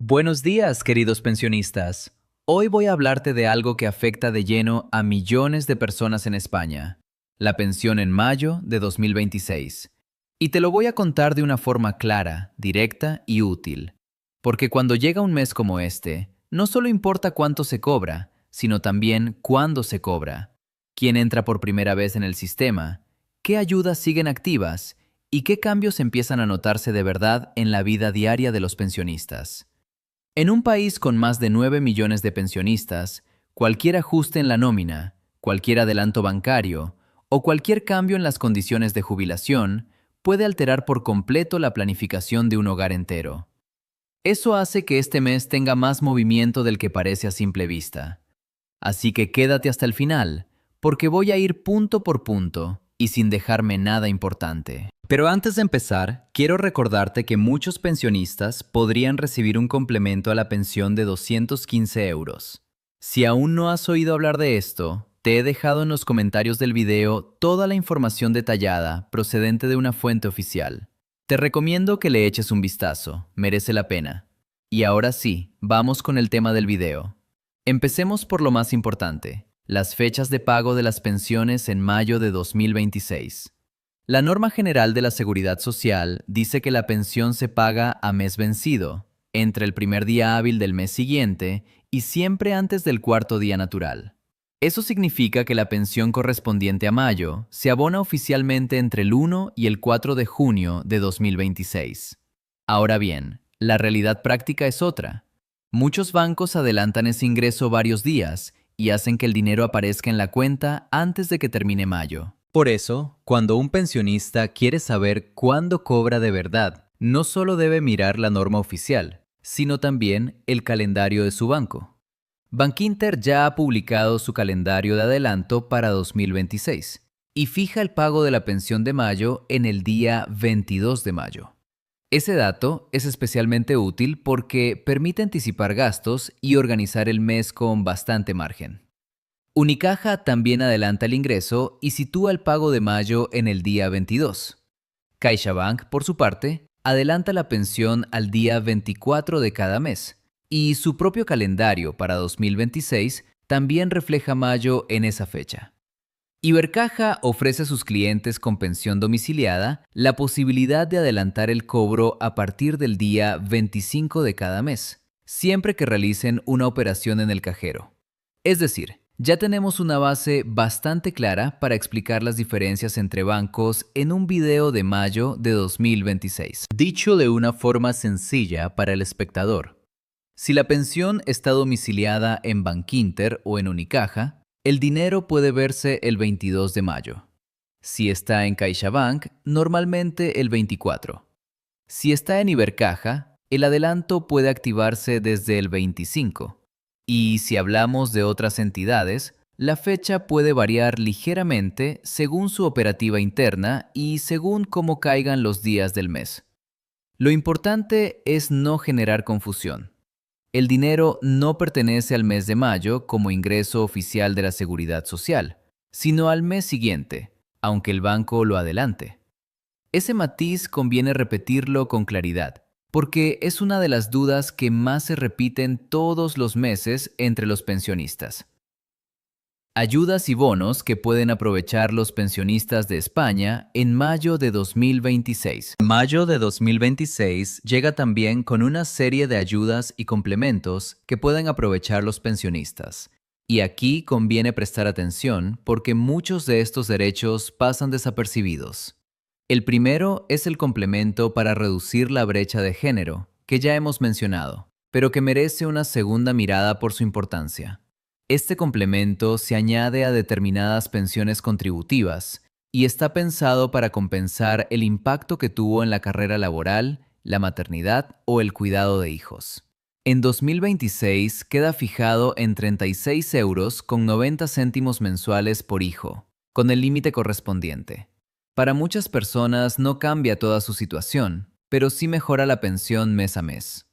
Buenos días, queridos pensionistas. Hoy voy a hablarte de algo que afecta de lleno a millones de personas en España, la pensión en mayo de 2026. Y te lo voy a contar de una forma clara, directa y útil. Porque cuando llega un mes como este, no solo importa cuánto se cobra, sino también cuándo se cobra, quién entra por primera vez en el sistema, qué ayudas siguen activas y qué cambios empiezan a notarse de verdad en la vida diaria de los pensionistas. En un país con más de 9 millones de pensionistas, cualquier ajuste en la nómina, cualquier adelanto bancario o cualquier cambio en las condiciones de jubilación puede alterar por completo la planificación de un hogar entero. Eso hace que este mes tenga más movimiento del que parece a simple vista. Así que quédate hasta el final, porque voy a ir punto por punto y sin dejarme nada importante. Pero antes de empezar, quiero recordarte que muchos pensionistas podrían recibir un complemento a la pensión de 215 euros. Si aún no has oído hablar de esto, te he dejado en los comentarios del video toda la información detallada procedente de una fuente oficial. Te recomiendo que le eches un vistazo, merece la pena. Y ahora sí, vamos con el tema del video. Empecemos por lo más importante, las fechas de pago de las pensiones en mayo de 2026. La norma general de la Seguridad Social dice que la pensión se paga a mes vencido, entre el primer día hábil del mes siguiente y siempre antes del cuarto día natural. Eso significa que la pensión correspondiente a mayo se abona oficialmente entre el 1 y el 4 de junio de 2026. Ahora bien, la realidad práctica es otra. Muchos bancos adelantan ese ingreso varios días y hacen que el dinero aparezca en la cuenta antes de que termine mayo. Por eso, cuando un pensionista quiere saber cuándo cobra de verdad, no solo debe mirar la norma oficial, sino también el calendario de su banco. Bankinter ya ha publicado su calendario de adelanto para 2026 y fija el pago de la pensión de mayo en el día 22 de mayo. Ese dato es especialmente útil porque permite anticipar gastos y organizar el mes con bastante margen. Unicaja también adelanta el ingreso y sitúa el pago de mayo en el día 22. CaixaBank, por su parte, adelanta la pensión al día 24 de cada mes, y su propio calendario para 2026 también refleja mayo en esa fecha. Ibercaja ofrece a sus clientes con pensión domiciliada la posibilidad de adelantar el cobro a partir del día 25 de cada mes, siempre que realicen una operación en el cajero. Es decir, ya tenemos una base bastante clara para explicar las diferencias entre bancos en un video de mayo de 2026. Dicho de una forma sencilla para el espectador, si la pensión está domiciliada en Bankinter o en Unicaja, el dinero puede verse el 22 de mayo. Si está en CaixaBank, normalmente el 24. Si está en Ibercaja, el adelanto puede activarse desde el 25. Y si hablamos de otras entidades, la fecha puede variar ligeramente según su operativa interna y según cómo caigan los días del mes. Lo importante es no generar confusión. El dinero no pertenece al mes de mayo como ingreso oficial de la Seguridad Social, sino al mes siguiente, aunque el banco lo adelante. Ese matiz conviene repetirlo con claridad, porque es una de las dudas que más se repiten todos los meses entre los pensionistas. Ayudas y bonos que pueden aprovechar los pensionistas de España en mayo de 2026. Mayo de 2026 llega también con una serie de ayudas y complementos que pueden aprovechar los pensionistas. Y aquí conviene prestar atención porque muchos de estos derechos pasan desapercibidos. El primero es el complemento para reducir la brecha de género, que ya hemos mencionado, pero que merece una segunda mirada por su importancia. Este complemento se añade a determinadas pensiones contributivas y está pensado para compensar el impacto que tuvo en la carrera laboral, la maternidad o el cuidado de hijos. En 2026 queda fijado en 36 euros con 90 céntimos mensuales por hijo, con el límite correspondiente. Para muchas personas no cambia toda su situación, pero sí mejora la pensión mes a mes.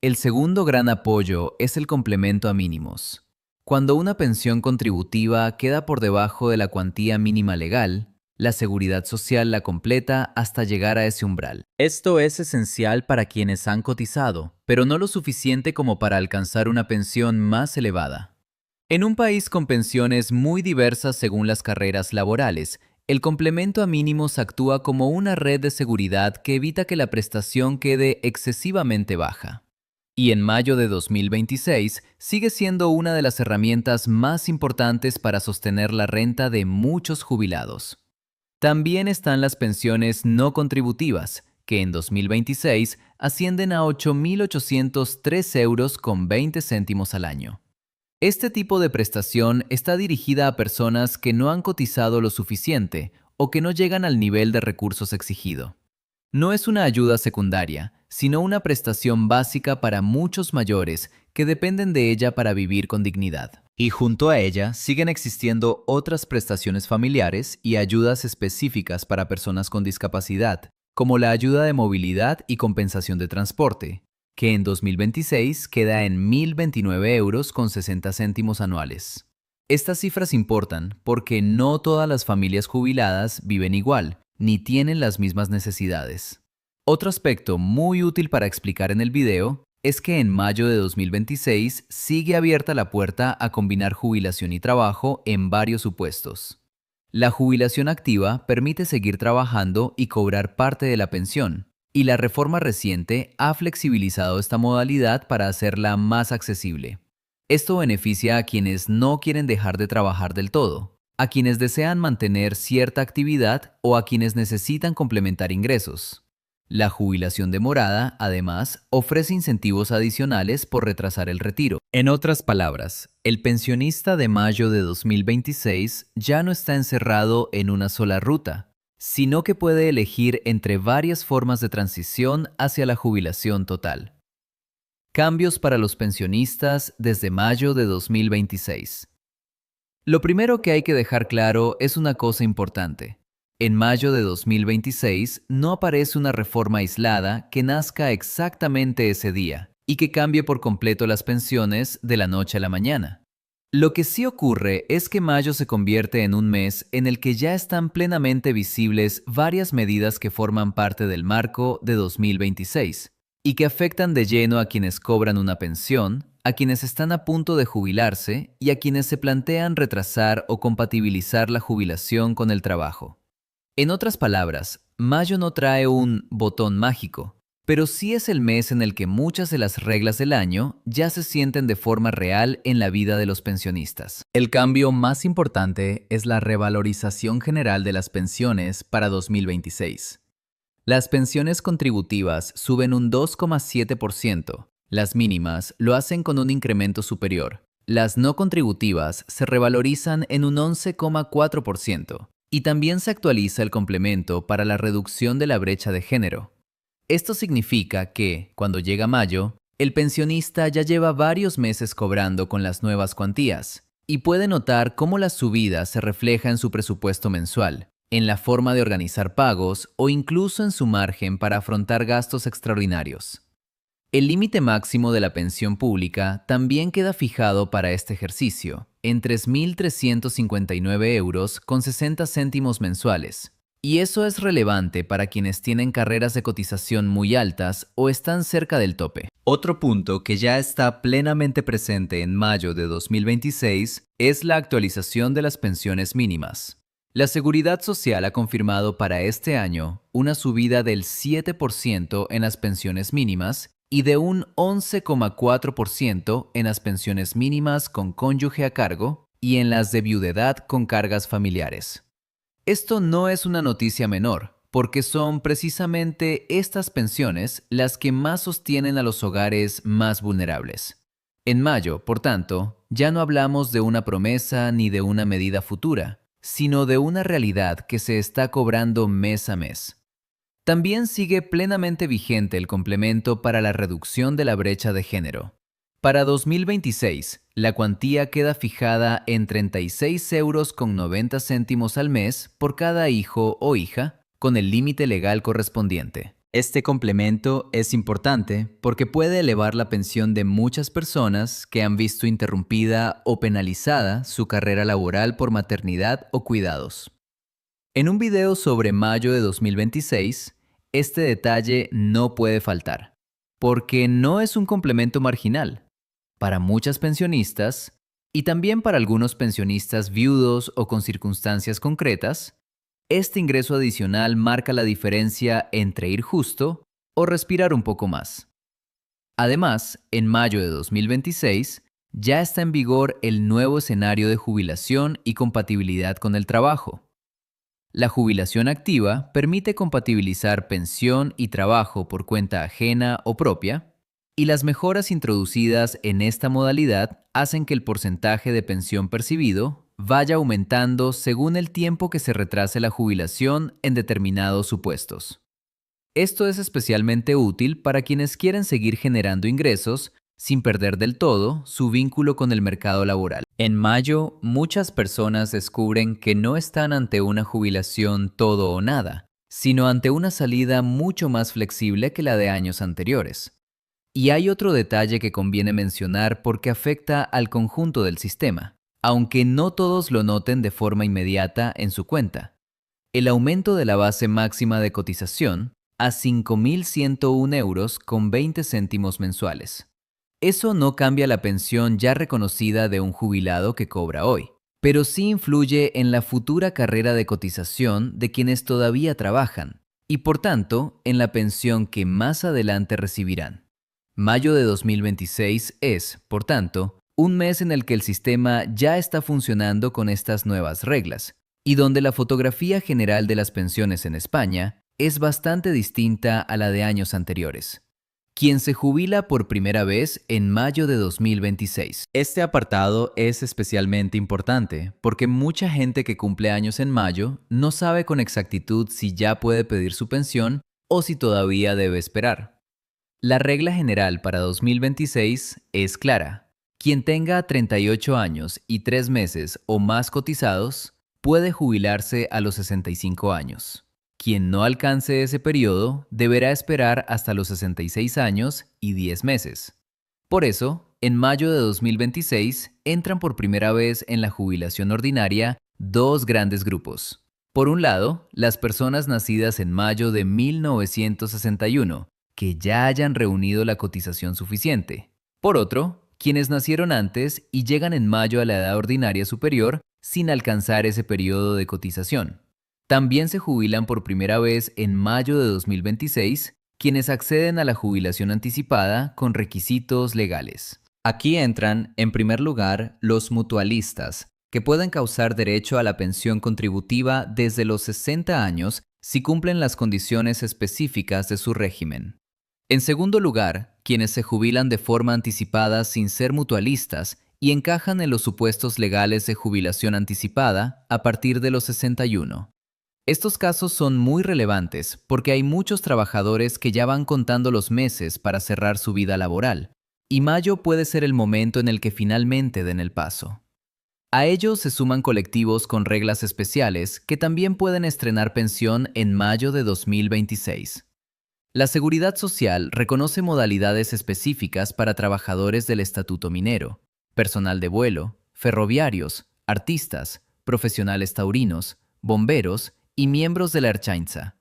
El segundo gran apoyo es el complemento a mínimos. Cuando una pensión contributiva queda por debajo de la cuantía mínima legal, La seguridad social la completa hasta llegar a ese umbral. Esto es esencial para quienes han cotizado, pero no lo suficiente como para alcanzar una pensión más elevada. En un país con pensiones muy diversas según las carreras laborales, el complemento a mínimos actúa como una red de seguridad que evita que la prestación quede excesivamente baja. Y en mayo de 2026 sigue siendo una de las herramientas más importantes para sostener la renta de muchos jubilados. También están las pensiones no contributivas, que en 2026 ascienden a 8.803 euros con 20 céntimos al año. Este tipo de prestación está dirigida a personas que no han cotizado lo suficiente o que no llegan al nivel de recursos exigido. No es una ayuda secundaria, sino una prestación básica para muchos mayores que dependen de ella para vivir con dignidad. Y junto a ella siguen existiendo otras prestaciones familiares y ayudas específicas para personas con discapacidad, como la ayuda de movilidad y compensación de transporte, que en 2026 queda en 1.029 euros con 60 céntimos anuales. Estas cifras importan porque no todas las familias jubiladas viven igual, ni tienen las mismas necesidades. Otro aspecto muy útil para explicar en el video es que en mayo de 2026 sigue abierta la puerta a combinar jubilación y trabajo en varios supuestos. La jubilación activa permite seguir trabajando y cobrar parte de la pensión, y la reforma reciente ha flexibilizado esta modalidad para hacerla más accesible. Esto beneficia a quienes no quieren dejar de trabajar del todo, a quienes desean mantener cierta actividad o a quienes necesitan complementar ingresos. La jubilación demorada, además, ofrece incentivos adicionales por retrasar el retiro. En otras palabras, el pensionista de mayo de 2026 ya no está encerrado en una sola ruta, sino que puede elegir entre varias formas de transición hacia la jubilación total. Cambios para los pensionistas desde mayo de 2026. Lo primero que hay que dejar claro es una cosa importante. En mayo de 2026 no aparece una reforma aislada que nazca exactamente ese día y que cambie por completo las pensiones de la noche a la mañana. Lo que sí ocurre es que mayo se convierte en un mes en el que ya están plenamente visibles varias medidas que forman parte del marco de 2026 y que afectan de lleno a quienes cobran una pensión, a quienes están a punto de jubilarse y a quienes se plantean retrasar o compatibilizar la jubilación con el trabajo. En otras palabras, mayo no trae un botón mágico, pero sí es el mes en el que muchas de las reglas del año ya se sienten de forma real en la vida de los pensionistas. El cambio más importante es la revalorización general de las pensiones para 2026. Las pensiones contributivas suben un 2,7%, las mínimas lo hacen con un incremento superior. Las no contributivas se revalorizan en un 11,4%. Y también se actualiza el complemento para la reducción de la brecha de género. Esto significa que, cuando llega mayo, el pensionista ya lleva varios meses cobrando con las nuevas cuantías y puede notar cómo la subida se refleja en su presupuesto mensual, en la forma de organizar pagos o incluso en su margen para afrontar gastos extraordinarios. El límite máximo de la pensión pública también queda fijado para este ejercicio, en 3.359 euros con 60 céntimos mensuales. Y eso es relevante para quienes tienen carreras de cotización muy altas o están cerca del tope. Otro punto que ya está plenamente presente en mayo de 2026 es la actualización de las pensiones mínimas. La Seguridad Social ha confirmado para este año una subida del 7% en las pensiones mínimas y de un 11,4% en las pensiones mínimas con cónyuge a cargo y en las de viudedad con cargas familiares. Esto no es una noticia menor, porque son precisamente estas pensiones las que más sostienen a los hogares más vulnerables. En mayo, por tanto, ya no hablamos de una promesa ni de una medida futura, sino de una realidad que se está cobrando mes a mes. También sigue plenamente vigente el complemento para la reducción de la brecha de género. Para 2026, la cuantía queda fijada en 36 euros con 90 céntimos al mes por cada hijo o hija, con el límite legal correspondiente. Este complemento es importante porque puede elevar la pensión de muchas personas que han visto interrumpida o penalizada su carrera laboral por maternidad o cuidados. En un video sobre mayo de 2026, este detalle no puede faltar, porque no es un complemento marginal. Para muchas pensionistas, y también para algunos pensionistas viudos o con circunstancias concretas, este ingreso adicional marca la diferencia entre ir justo o respirar un poco más. Además, en mayo de 2026, ya está en vigor el nuevo escenario de jubilación y compatibilidad con el trabajo. La jubilación activa permite compatibilizar pensión y trabajo por cuenta ajena o propia, y las mejoras introducidas en esta modalidad hacen que el porcentaje de pensión percibido vaya aumentando según el tiempo que se retrase la jubilación en determinados supuestos. Esto es especialmente útil para quienes quieren seguir generando ingresos sin perder del todo su vínculo con el mercado laboral. En mayo, muchas personas descubren que no están ante una jubilación todo o nada, sino ante una salida mucho más flexible que la de años anteriores. Y hay otro detalle que conviene mencionar porque afecta al conjunto del sistema, aunque no todos lo noten de forma inmediata en su cuenta. El aumento de la base máxima de cotización a 5.101 euros con 20 céntimos mensuales. Eso no cambia la pensión ya reconocida de un jubilado que cobra hoy, pero sí influye en la futura carrera de cotización de quienes todavía trabajan y, por tanto, en la pensión que más adelante recibirán. Mayo de 2026 es, por tanto, un mes en el que el sistema ya está funcionando con estas nuevas reglas y donde la fotografía general de las pensiones en España es bastante distinta a la de años anteriores. Quien se jubila por primera vez en mayo de 2026. Este apartado es especialmente importante porque mucha gente que cumple años en mayo no sabe con exactitud si ya puede pedir su pensión o si todavía debe esperar. La regla general para 2026 es clara. Quien tenga 38 años y 3 meses o más cotizados puede jubilarse a los 65 años. Quien no alcance ese periodo deberá esperar hasta los 66 años y 10 meses. Por eso, en mayo de 2026 entran por primera vez en la jubilación ordinaria dos grandes grupos. Por un lado, las personas nacidas en mayo de 1961, que ya hayan reunido la cotización suficiente. Por otro, quienes nacieron antes y llegan en mayo a la edad ordinaria superior sin alcanzar ese periodo de cotización. También se jubilan por primera vez en mayo de 2026 quienes acceden a la jubilación anticipada con requisitos legales. Aquí entran, en primer lugar, los mutualistas, que pueden causar derecho a la pensión contributiva desde los 60 años si cumplen las condiciones específicas de su régimen. En segundo lugar, quienes se jubilan de forma anticipada sin ser mutualistas y encajan en los supuestos legales de jubilación anticipada a partir de los 61. Estos casos son muy relevantes porque hay muchos trabajadores que ya van contando los meses para cerrar su vida laboral, y mayo puede ser el momento en el que finalmente den el paso. A ellos se suman colectivos con reglas especiales que también pueden estrenar pensión en mayo de 2026. La Seguridad Social reconoce modalidades específicas para trabajadores del estatuto minero, personal de vuelo, ferroviarios, artistas, profesionales taurinos, bomberos y miembros de la Ertzaintza,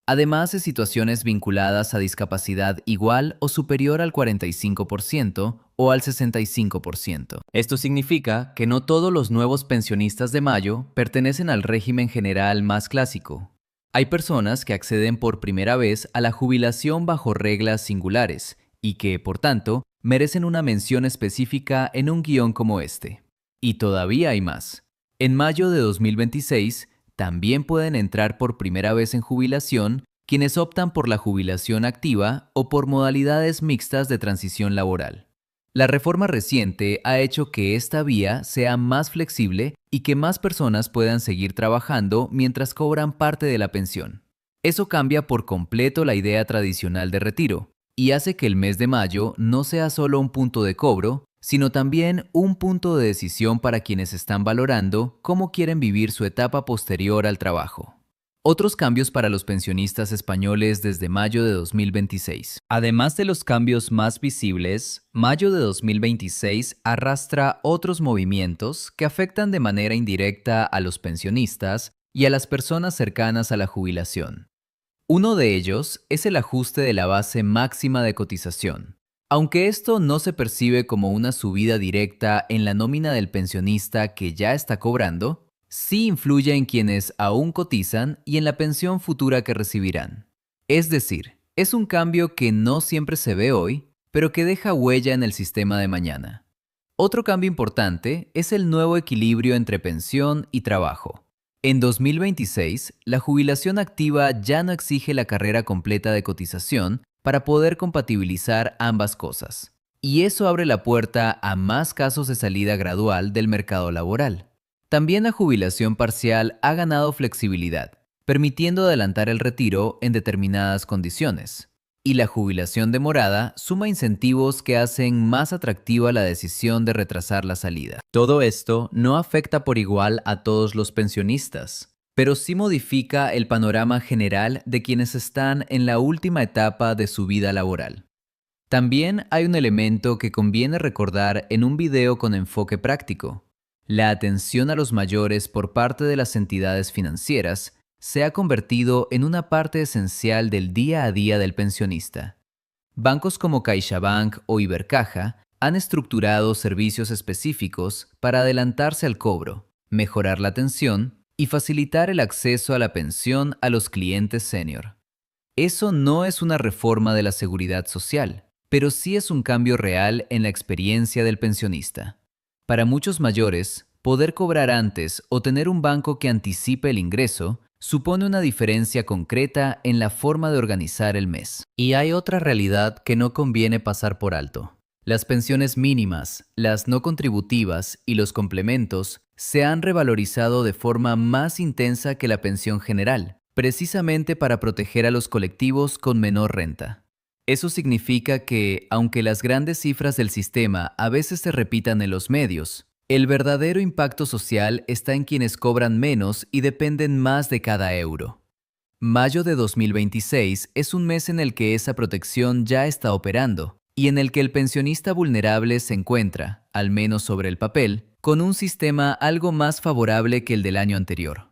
además de situaciones vinculadas a discapacidad igual o superior al 45% o al 65%. Esto significa que no todos los nuevos pensionistas de mayo pertenecen al régimen general más clásico. Hay personas que acceden por primera vez a la jubilación bajo reglas singulares y que, por tanto, merecen una mención específica en un guión como este. Y todavía hay más. En mayo de 2026, también pueden entrar por primera vez en jubilación quienes optan por la jubilación activa o por modalidades mixtas de transición laboral. La reforma reciente ha hecho que esta vía sea más flexible y que más personas puedan seguir trabajando mientras cobran parte de la pensión. Eso cambia por completo la idea tradicional de retiro y hace que el mes de mayo no sea solo un punto de cobro, sino también un punto de decisión para quienes están valorando cómo quieren vivir su etapa posterior al trabajo. Otros cambios para los pensionistas españoles desde mayo de 2026. Además de los cambios más visibles, mayo de 2026 arrastra otros movimientos que afectan de manera indirecta a los pensionistas, y a las personas cercanas a la jubilación. Uno de ellos es el ajuste de la base máxima de cotización. Aunque esto no se percibe como una subida directa en la nómina del pensionista que ya está cobrando, sí influye en quienes aún cotizan y en la pensión futura que recibirán. Es decir, es un cambio que no siempre se ve hoy, pero que deja huella en el sistema de mañana. Otro cambio importante es el nuevo equilibrio entre pensión y trabajo. En 2026, la jubilación activa ya no exige la carrera completa de cotización para poder compatibilizar ambas cosas. Y eso abre la puerta a más casos de salida gradual del mercado laboral. También la jubilación parcial ha ganado flexibilidad, permitiendo adelantar el retiro en determinadas condiciones. Y la jubilación demorada suma incentivos que hacen más atractiva la decisión de retrasar la salida. Todo esto no afecta por igual a todos los pensionistas, pero sí modifica el panorama general de quienes están en la última etapa de su vida laboral. También hay un elemento que conviene recordar en un video con enfoque práctico. La atención a los mayores por parte de las entidades financieras se ha convertido en una parte esencial del día a día del pensionista. Bancos como CaixaBank o Ibercaja han estructurado servicios específicos para adelantarse al cobro, mejorar la atención y facilitar el acceso a la pensión a los clientes senior. Eso no es una reforma de la seguridad social, pero sí es un cambio real en la experiencia del pensionista. Para muchos mayores, poder cobrar antes o tener un banco que anticipe el ingreso supone una diferencia concreta en la forma de organizar el mes. Y hay otra realidad que no conviene pasar por alto. Las pensiones mínimas, las no contributivas y los complementos se han revalorizado de forma más intensa que la pensión general, precisamente para proteger a los colectivos con menor renta. Eso significa que, aunque las grandes cifras del sistema a veces se repitan en los medios, el verdadero impacto social está en quienes cobran menos y dependen más de cada euro. Mayo de 2026 es un mes en el que esa protección ya está operando y en el que el pensionista vulnerable se encuentra, al menos sobre el papel, con un sistema algo más favorable que el del año anterior.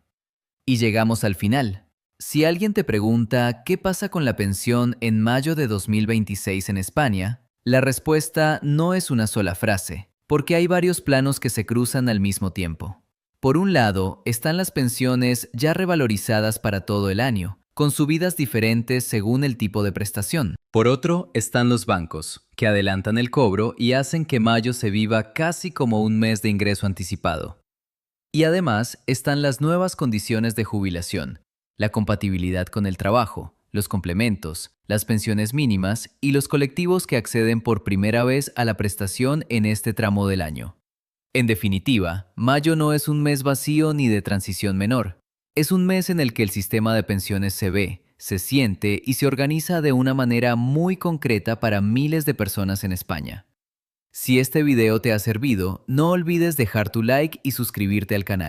Y llegamos al final. Si alguien te pregunta qué pasa con la pensión en mayo de 2026 en España, la respuesta no es una sola frase, porque hay varios planos que se cruzan al mismo tiempo. Por un lado, están las pensiones ya revalorizadas para todo el año, con subidas diferentes según el tipo de prestación. Por otro, están los bancos, que adelantan el cobro y hacen que mayo se viva casi como un mes de ingreso anticipado. Y además están las nuevas condiciones de jubilación, la compatibilidad con el trabajo, los complementos, las pensiones mínimas y los colectivos que acceden por primera vez a la prestación en este tramo del año. En definitiva, mayo no es un mes vacío ni de transición menor. Es un mes en el que el sistema de pensiones se ve, se siente y se organiza de una manera muy concreta para miles de personas en España. Si este video te ha servido, no olvides dejar tu like y suscribirte al canal.